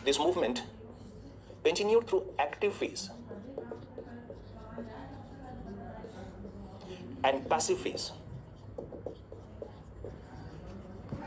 This movement continued through active phase and passive phase,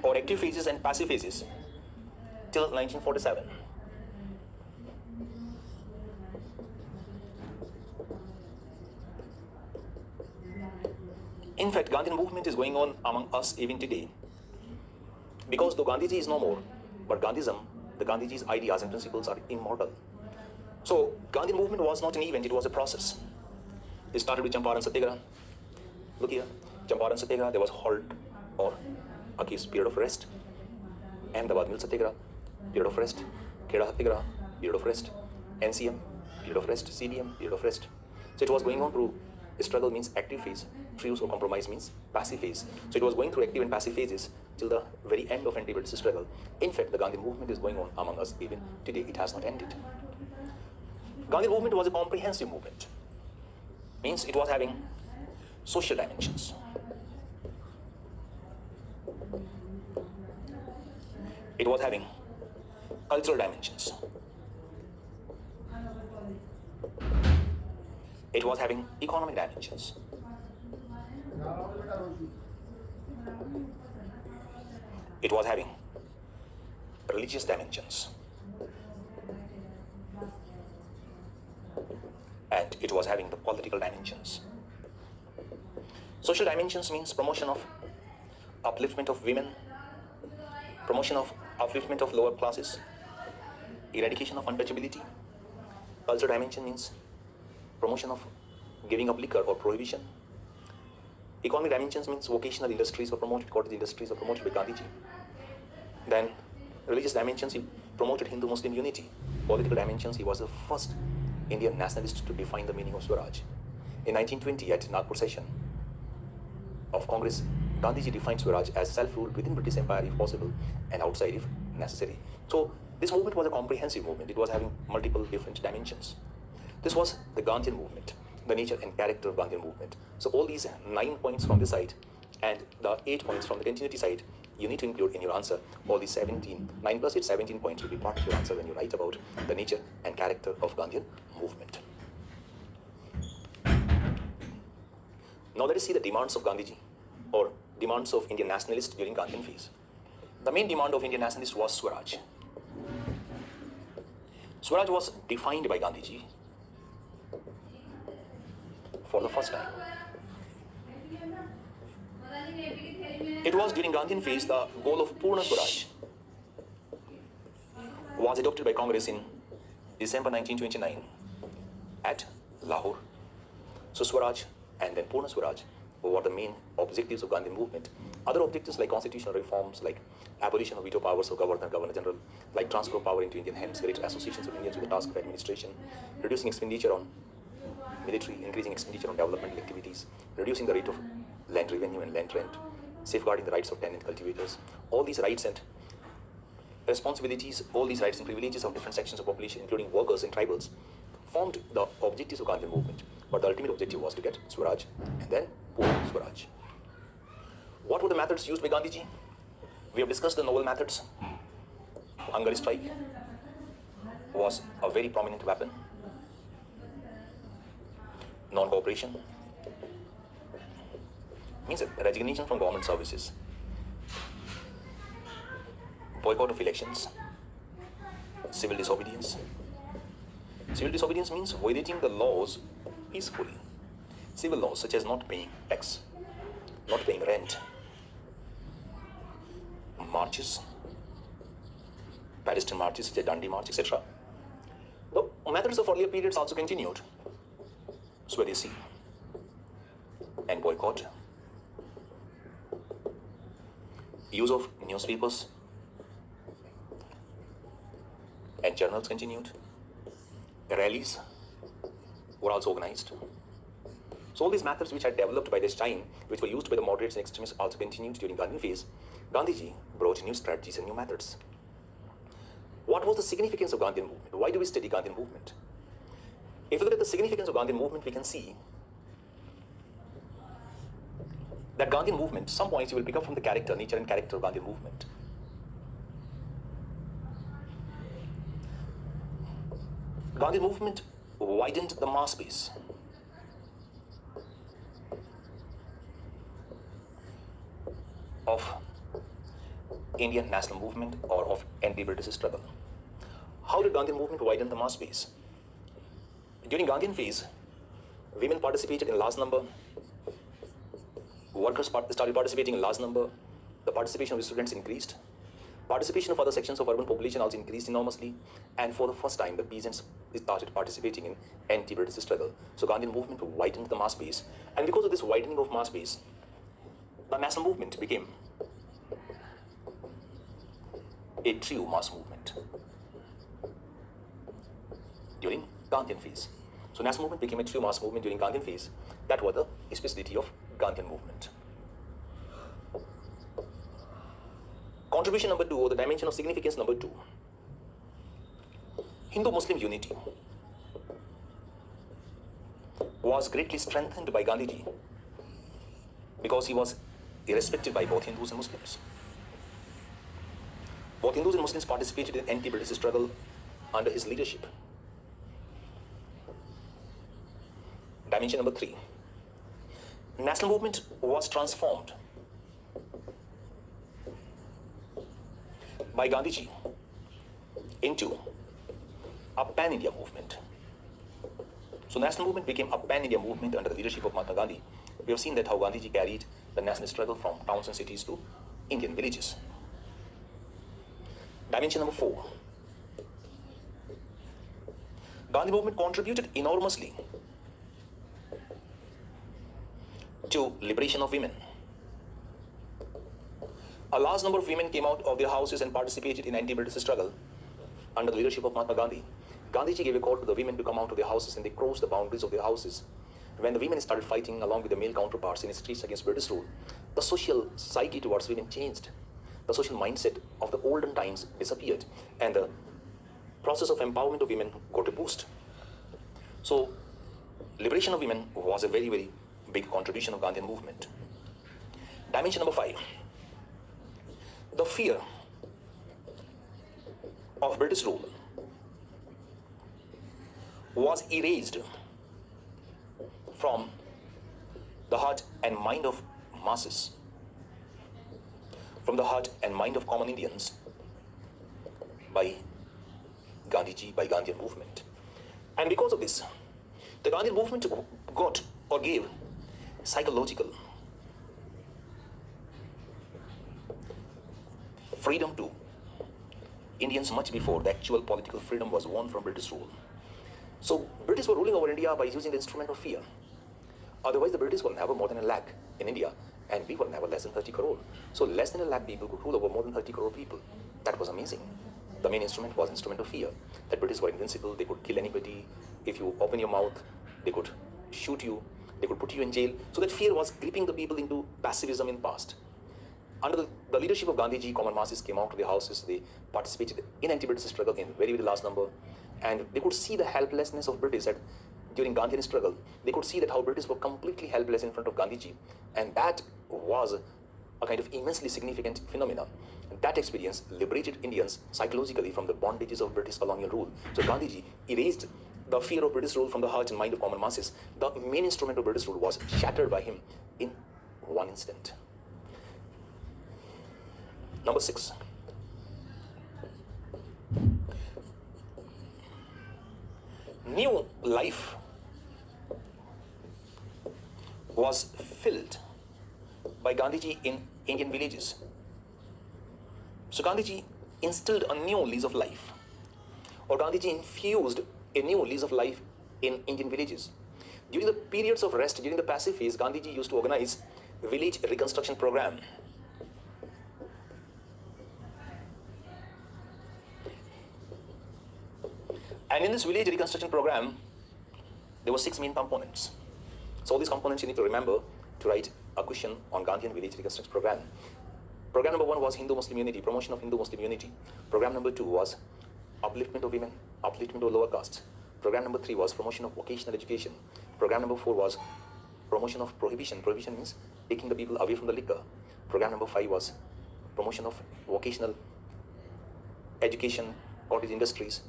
or active phases and passive phases, till 1947. In fact, Gandhian movement is going on among us even today, because though Gandhiji is no more, but Gandhism, the Gandhiji's ideas and principles are immortal. So, Gandhian movement was not an event, it was a process. It started with Champaran Satyagraha. Look here, Champaran Satyagraha, there was halt or a case period of rest. Ahmedabad Mill Satyagraha, period of rest. Kheda Satyagraha, period of rest. NCM, period of rest. CDM, period of rest. So it was going on through struggle means active phase, truce or compromise means passive phase. So it was going through active and passive phases till the very end of anti-British struggle. In fact, the Gandhi movement is going on among us even today. It has not ended. Gandhi movement was a comprehensive movement. Means it was having social dimensions. It was having cultural dimensions. It was having economic dimensions. It was having religious dimensions. And it was having the political dimensions. Social dimensions means promotion of upliftment of women, promotion of upliftment of lower classes, eradication of untouchability. Cultural dimension means promotion of giving up liquor or prohibition. Economic dimensions means vocational industries were promoted, cottage industries were promoted by Gandhiji. Then religious dimensions, he promoted Hindu-Muslim unity. Political dimensions, he was the first Indian nationalist to define the meaning of Swaraj. In 1920, at Nagpur session of Congress, Gandhiji defined Swaraj as self-rule within British Empire if possible and outside if necessary. So this movement was a comprehensive movement. It was having multiple different dimensions. This was the Gandhian movement, the nature and character of Gandhian movement. So all these 9 points from this side and the 8 points from the continuity side, you need to include in your answer. All these 17, 9 plus 8, 17 points will be part of your answer when you write about the nature and character of Gandhian movement. Now let us see the demands of Gandhiji, or demands of Indian nationalists during Gandhian phase. The main demand of Indian nationalists was Swaraj. Swaraj was defined by Gandhiji for the first time. It was during Gandhian phase the goal of Purna Swaraj was adopted by Congress in December 1929 at Lahore. So Swaraj and then Purna Swaraj were the main objectives of Gandhian movement. Other objectives like constitutional reforms, like abolition of veto powers of Governor, Governor General, like transfer of power into Indian hands, greater associations of Indians with the task of administration, reducing expenditure on military, increasing expenditure on developmental activities, reducing the rate of land revenue and land rent, safeguarding the rights of tenant cultivators. All these rights and responsibilities, all these rights and privileges of different sections of population, including workers and tribals, formed the objectives of Gandhian movement. But the ultimate objective was to get Swaraj and then Purna Swaraj. What were the methods used by Gandhiji? We have discussed the novel methods. Hunger strike was a very prominent weapon. Non-cooperation means resignation from government services. Boycott of elections. Civil disobedience. Civil disobedience means violating the laws peacefully. Civil laws such as not paying tax, not paying rent, marches, pedestrian marches such as Dandi March, etc. The methods of earlier periods also continued. Swadeshi and boycott. Use of newspapers and journals continued. Rallies were also organized. So all these methods which had developed by this time, which were used by the moderates and extremists, also continued during Gandhian phase. Gandhiji brought new strategies and new methods. What was the significance of Gandhian movement? Why do we study Gandhian movement? If we look at the significance of Gandhian movement, we can see that Gandhian movement, some points you will pick up from the character, nature and character of Gandhian movement. Gandhi movement widened the mass base of Indian national movement or of anti-British struggle. How did Gandhi movement widen the mass base? During Gandhian phase, women participated in large number, workers started participating in large number, the participation of students increased, participation of other sections of urban population also increased enormously, and for the first time the peasants started participating in anti-British struggle. So Gandhian movement widened the mass base, and because of this widening of mass base, the national movement became a true mass movement during Gandhian phase. So national movement became a true mass movement during Gandhian phase. That was the speciality of Gandhian movement. Contribution number 2, or the dimension of significance number 2, Hindu-Muslim unity was greatly strengthened by Gandhiji because he was respected by both Hindus and Muslims. Both Hindus and Muslims participated in anti-British struggle under his leadership. Dimension number 3, national movement was transformed by Gandhiji into a pan-India movement. So national movement became a pan-India movement under the leadership of Mahatma Gandhi. We have seen that how Gandhiji carried the national struggle from towns and cities to Indian villages. Dimension number 4, Gandhi movement contributed enormously to liberation of women. A large number of women came out of their houses and participated in anti-British struggle under the leadership of Mahatma Gandhi. Gandhiji gave a call to the women to come out of their houses, and they crossed the boundaries of their houses. When the women started fighting along with the male counterparts in the streets against British rule, the social psyche towards women changed. The social mindset of the olden times disappeared, and the process of empowerment of women got a boost. So liberation of women was a very, very big contribution of Gandhian movement. Dimension number 5, the fear of British rule was erased from the heart and mind of masses, from the heart and mind of common Indians by Gandhiji, by Gandhian movement. And because of this, the Gandhian movement got or gave psychological freedom to Indians much before the actual political freedom was won from British rule. So British were ruling over India by using the instrument of fear. Otherwise the British were never more than 1 lakh in India, and we were never less than 30 crore. So less than 1 lakh people could rule over more than 30 crore people. That was amazing. The main instrument was instrument of fear. That British were invincible, they could kill anybody. If you open your mouth, they could shoot you, they could put you in jail. So that fear was gripping the people into passivism in past. Under the leadership of Gandhiji, common masses came out to their houses, they participated in anti-British struggle in very, very large number, and they could see the helplessness of British during Gandhian struggle. They could see that how British were completely helpless in front of Gandhiji, and that was a kind of immensely significant phenomenon. That experience liberated Indians psychologically from the bondages of British colonial rule. So Gandhiji erased the fear of British rule from the heart and mind of common masses. The main instrument of British rule was shattered by him in one instant. Number 6. New life was filled by Gandhiji in Indian villages. So Gandhiji instilled a new lease of life, or Gandhiji infused a new lease of life in Indian villages. During the periods of rest, during the passive phase, Gandhiji used to organize a village reconstruction program. And in this village reconstruction program, there were 6 main components. So all these components you need to remember to write a question on Gandhian village reconstruction program. Program number 1 was Hindu-Muslim unity, promotion of Hindu-Muslim unity. Program number 2 was upliftment of women, upliftment of lower castes. Program number 3 was promotion of vocational education. Program number 4 was promotion of prohibition. Prohibition means taking the people away from the liquor. Program number 5 was promotion of vocational education, cottage industries.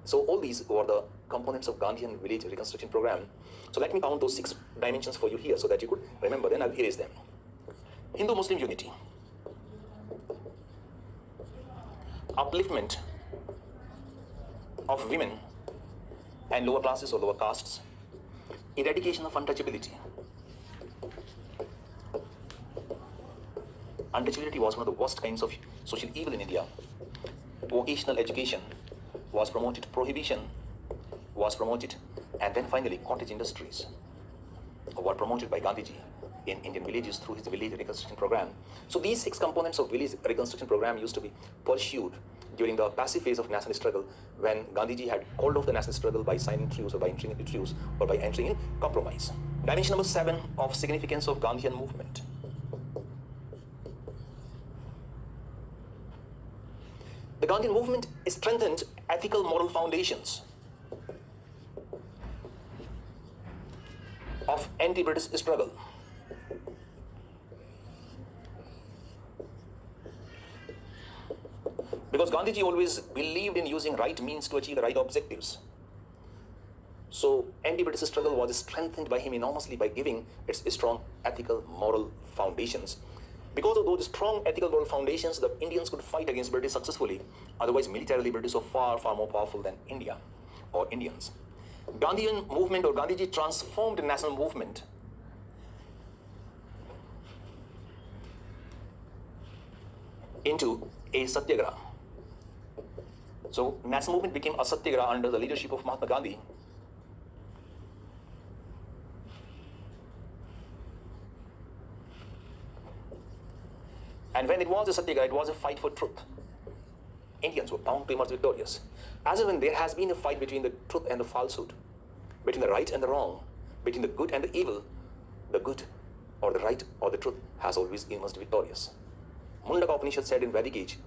So all these were the components of Gandhian village reconstruction program. So let me count those 6 dimensions for you here so that you could remember, then I'll erase them. Hindu-Muslim unity, upliftment of women and lower classes or lower castes, eradication of untouchability. Untouchability was one of the worst kinds of social evil in India. Vocational education was promoted, prohibition was promoted, and then finally cottage industries were promoted by Gandhiji in Indian villages through his village reconstruction program. So these 6 components of village reconstruction program used to be pursued during the passive phase of national struggle, when Gandhiji had called off the national struggle by signing truce or by entering into truce or by entering in compromise. Dimension number 7 of significance of Gandhian movement. The Gandhian movement strengthened ethical moral foundations of anti-British struggle. Because Gandhiji always believed in using right means to achieve the right objectives. So anti-British struggle was strengthened by him enormously by giving its strong ethical moral foundations. Because of those strong ethical moral foundations, the Indians could fight against British successfully. Otherwise, militarily, British were far, far more powerful than India or Indians. Gandhian movement or Gandhiji transformed the national movement into a satyagraha. So national movement became a satyagraha under the leadership of Mahatma Gandhi. And when it was a satyagraha, it was a fight for truth. Indians were bound to emerge victorious. As and when there has been a fight between the truth and the falsehood, between the right and the wrong, between the good and the evil, the good or the right or the truth has always emerged victorious. Mundaka Upanishad said in Vedic age,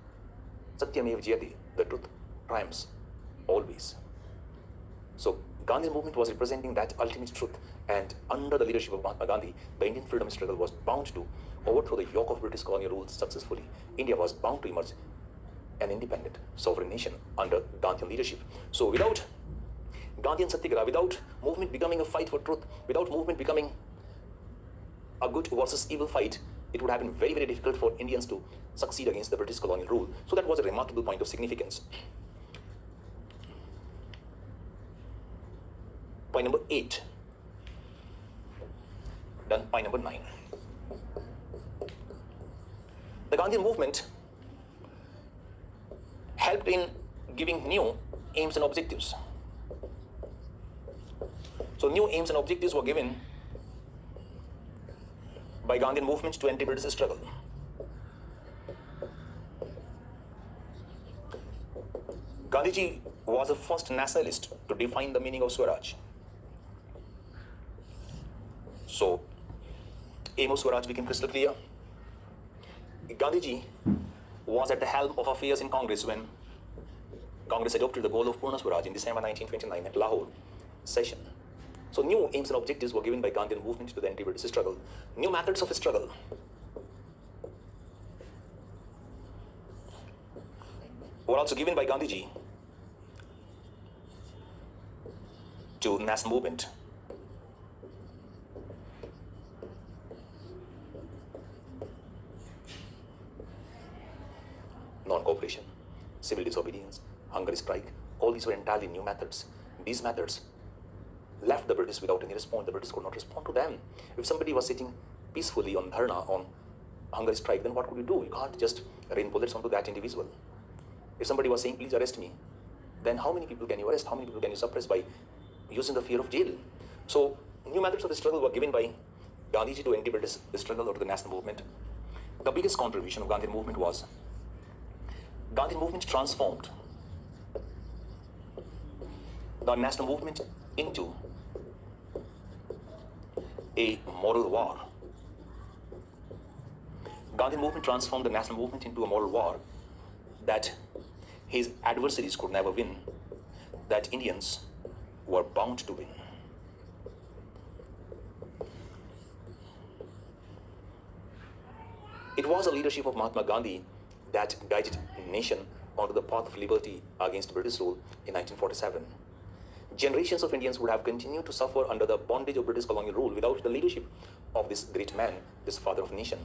Satyamev Jayate, the truth triumphs always. So Gandhi movement was representing that ultimate truth, and under the leadership of Mahatma Gandhi, the Indian freedom struggle was bound to overthrow the yoke of British colonial rule successfully. India was bound to emerge an independent, sovereign nation under Gandhian leadership. So without Gandhian Satyagraha, without movement becoming a fight for truth, without movement becoming a good versus evil fight, it would have been very, very difficult for Indians to succeed against the British colonial rule. So that was a remarkable point of significance. Point number 8. Done. Point number 9. The Gandhian movement helped in giving new aims and objectives. So new aims and objectives were given by Gandhian movement to anti-British struggle. Gandhiji was the first nationalist to define the meaning of Swaraj. So, aim of Swaraj became crystal clear. Gandhiji was at the helm of affairs in Congress when Congress adopted the goal of Purna Swaraj in December 1929 at Lahore session. So new aims and objectives were given by Gandhian movement to the anti-British struggle. New methods of struggle were also given by Gandhiji to national movement. Non-cooperation, civil disobedience, hunger strike, all these were entirely new methods. These methods left the British without any response. The British could not respond to them. If somebody was sitting peacefully on dharna, on hunger strike, then what could you do? You can't just rain bullets onto that individual. If somebody was saying, please arrest me, then how many people can you arrest? How many people can you suppress by using the fear of jail? So new methods of the struggle were given by Gandhiji to anti-British struggle or to the national movement. The biggest contribution of Gandhian movement was Gandhian movement transformed the national movement into a moral war. Gandhian movement transformed the national movement into a moral war that his adversaries could never win, that Indians were bound to win. It was the leadership of Mahatma Gandhi that guided the nation onto the path of liberty against British rule in 1947. Generations of Indians would have continued to suffer under the bondage of British colonial rule without the leadership of this great man, this father of nation.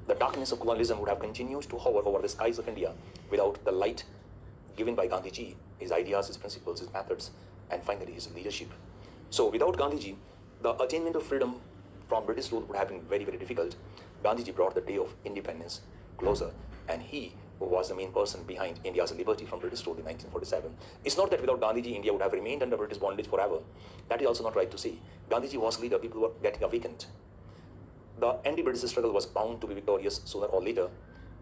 The darkness of colonialism would have continued to hover over the skies of India without the light given by Gandhiji, his ideas, his principles, his methods, and finally his leadership. So without Gandhiji, the attainment of freedom from British rule would have been very, very difficult. Gandhiji brought the day of independence closer, and he was the main person behind India's liberty from British rule in 1947. It's not that without Gandhiji, India would have remained under British bondage forever. That is also not right to say. Gandhiji was leader, people were getting awakened. The anti-British struggle was bound to be victorious sooner or later.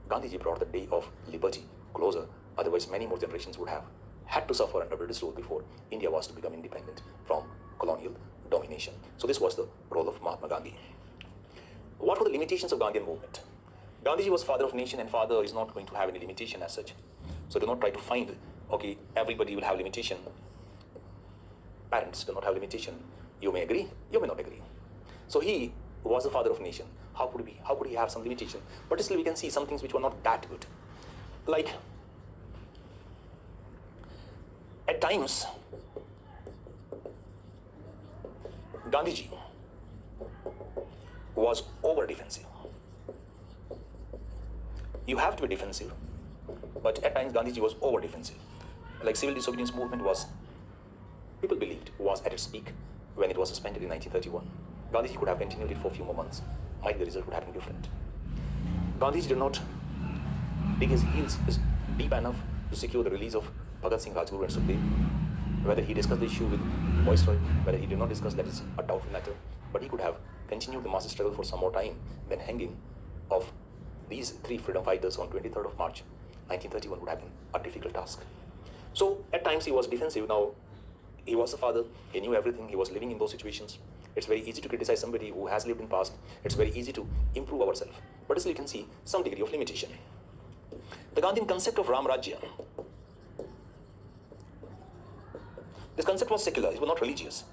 Gandhiji brought the day of liberty closer. Otherwise, many more generations would have had to suffer under British rule before India was to become independent from colonial domination. So this was the role of Mahatma Gandhi. What were the limitations of Gandhian movement? Gandhiji was father of nation, and father is not going to have any limitation as such. So do not try to find, okay, everybody will have limitation. Parents do not have limitation. You may agree, you may not agree. So he was the father of nation. How could he have some limitation? But still we can see some things which were not that good. Like, at times, Gandhiji was over defensive. You have to be defensive, but at times Gandhiji was over defensive. Like civil disobedience movement was, people believed, was at its peak when it was suspended in 1931. Gandhiji could have continued it for a few more months. Might the result would have been different. Gandhiji did not dig his heels deep enough to secure the release of Bhagat Singh, Rajguru and Sukhdev. Whether he discussed the issue with Viceroy, whether he did not discuss, that is a doubtful matter. But he could have continued the mass struggle for some more time than hanging of these three freedom fighters on 23rd of March 1931 would have been a difficult task. So at times he was defensive. Now he was the father, he knew everything, he was living in those situations. It's very easy to criticize somebody who has lived in past. It's very easy to improve ourselves. But still you can see some degree of limitation. The Gandhian concept of Ram Rajya. This concept was secular, it was not religious.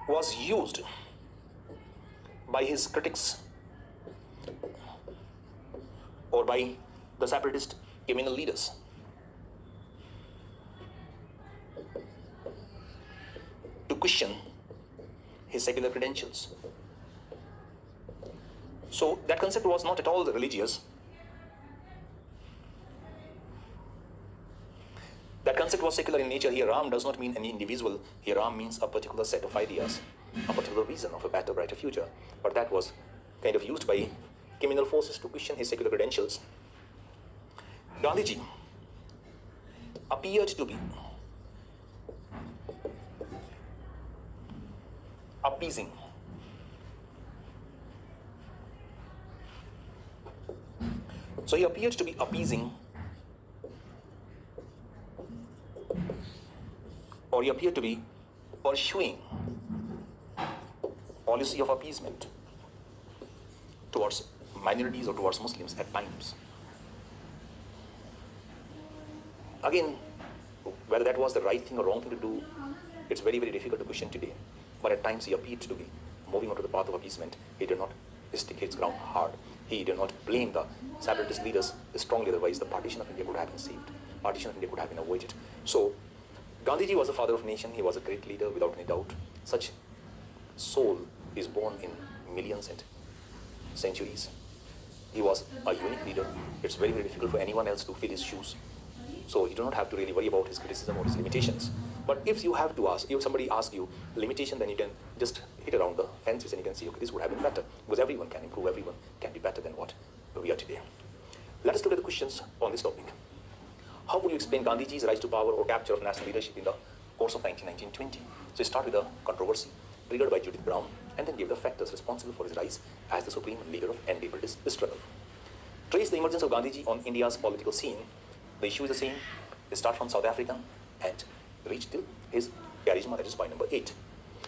Was used by his critics or by the separatist communal leaders to question his secular credentials. So that concept was not at all religious. That concept was secular in nature. Here Ram does not mean any individual. Here Ram means a particular set of ideas, a particular vision of a better, brighter future. But that was kind of used by criminal forces to question his secular credentials. Gandhiji appeared to be appeasing. So he appeared to be appeasing, or he appeared to be pursuing policy of appeasement towards minorities or towards Muslims at times. Again, whether that was the right thing or wrong thing to do, it's very, very difficult to question today. But at times he appeared to be moving onto the path of appeasement. He did not stick his ground hard. He did not blame the separatist leaders strongly, otherwise the partition of India could have been saved. Partition of India could have been avoided. So Gandhiji was the father of nation. He was a great leader without any doubt. Such soul is born in millions and centuries. He was a unique leader. It's very, very difficult for anyone else to fill his shoes. So you do not have to really worry about his criticism or his limitations. But if you have to ask, if somebody asks you limitation, then you can just hit around the fences and you can see, okay, this would have been better. Because everyone can improve, everyone can be better than what we are today. Let us look at the questions on this topic. How would you explain Gandhiji's rise to power or capture of national leadership in the course of 1919-20? So start with a controversy triggered by Judith Brown and then give the factors responsible for his rise as the supreme leader of anti-British struggle. Trace the emergence of Gandhiji on India's political scene. The issue is the same. They start from South Africa and reach till his charisma, that is point number 8.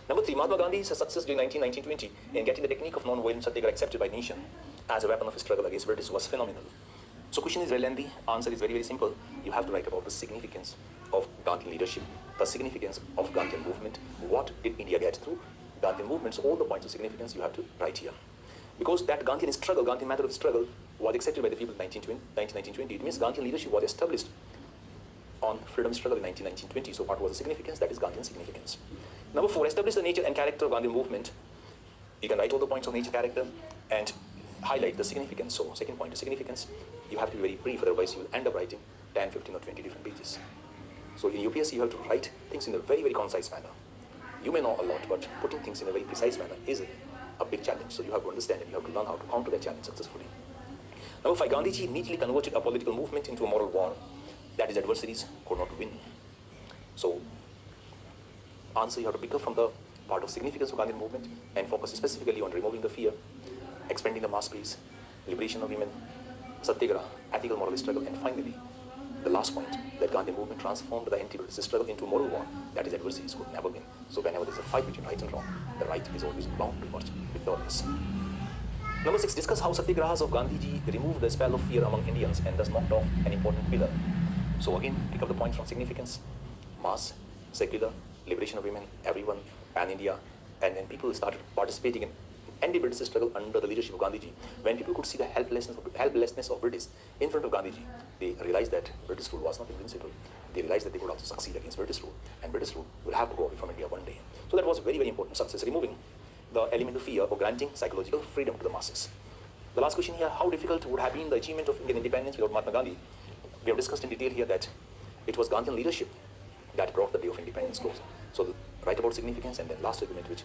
Number 3, Mahatma Gandhi's success during 1919-20 in getting the technique of non-violent satyagraha accepted by nation as a weapon of struggle against British was phenomenal. So question is very lengthy, answer is very, very simple. You have to write about the significance of Gandhian leadership, the significance of Gandhian movement, what did India get through Gandhian movements, all the points of significance you have to write here. Because that Gandhian struggle, Gandhian method of struggle was accepted by the people in 1920. It means Gandhian leadership was established on freedom struggle in 1920. So what was the significance? That is Gandhian significance. Number 4, establish the nature and character of Gandhian movement. You can write all the points of nature, character, and highlight the significance. So second point is significance. You have to be very brief, otherwise you will end up writing 10, 15 or 20 different pages. So in UPSC, you have to write things in a very, very concise manner. You may know a lot, but putting things in a very precise manner is a big challenge. So you have to understand and you have to learn how to counter that challenge successfully. Number 5, Gandhiji neatly converted a political movement into a moral war that his adversaries could not win. So answer you have to pick up from the part of significance of Gandhian movement and focus specifically on removing the fear, expanding the mass grace, liberation of women, satyagraha, ethical moral struggle, and finally, the last point, that Gandhian movement transformed the anti-British struggle into a moral war that his adversaries could never win. So whenever there is a fight between right and wrong, the right is always bound to emerge victorious. Number 6, discuss how satyagrahas of Gandhiji removed the spell of fear among Indians and thus knocked off an important pillar. So again, pick up the points from significance, mass, secular, liberation of women, everyone, pan-India, and then people started participating in anti-British struggle under the leadership of Gandhiji. When people could see the helplessness of British in front of Gandhiji, they realized that British rule was not invincible. They realized that they could also succeed against British rule, and British rule will have to go away from India one day. So that was very, very important success, removing the element of fear or granting psychological freedom to the masses. The last question here, how difficult would have been the achievement of Indian independence without Mahatma Gandhi? We have discussed in detail here that it was Gandhian leadership that brought the day of independence closer. So write about significance, and then last argument which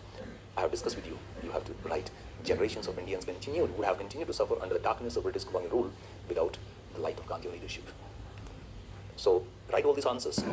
I have discussed with you, you have to write generations of Indians would have continued to suffer under the darkness of British colonial rule without the light of Gandhian leadership. So write all these answers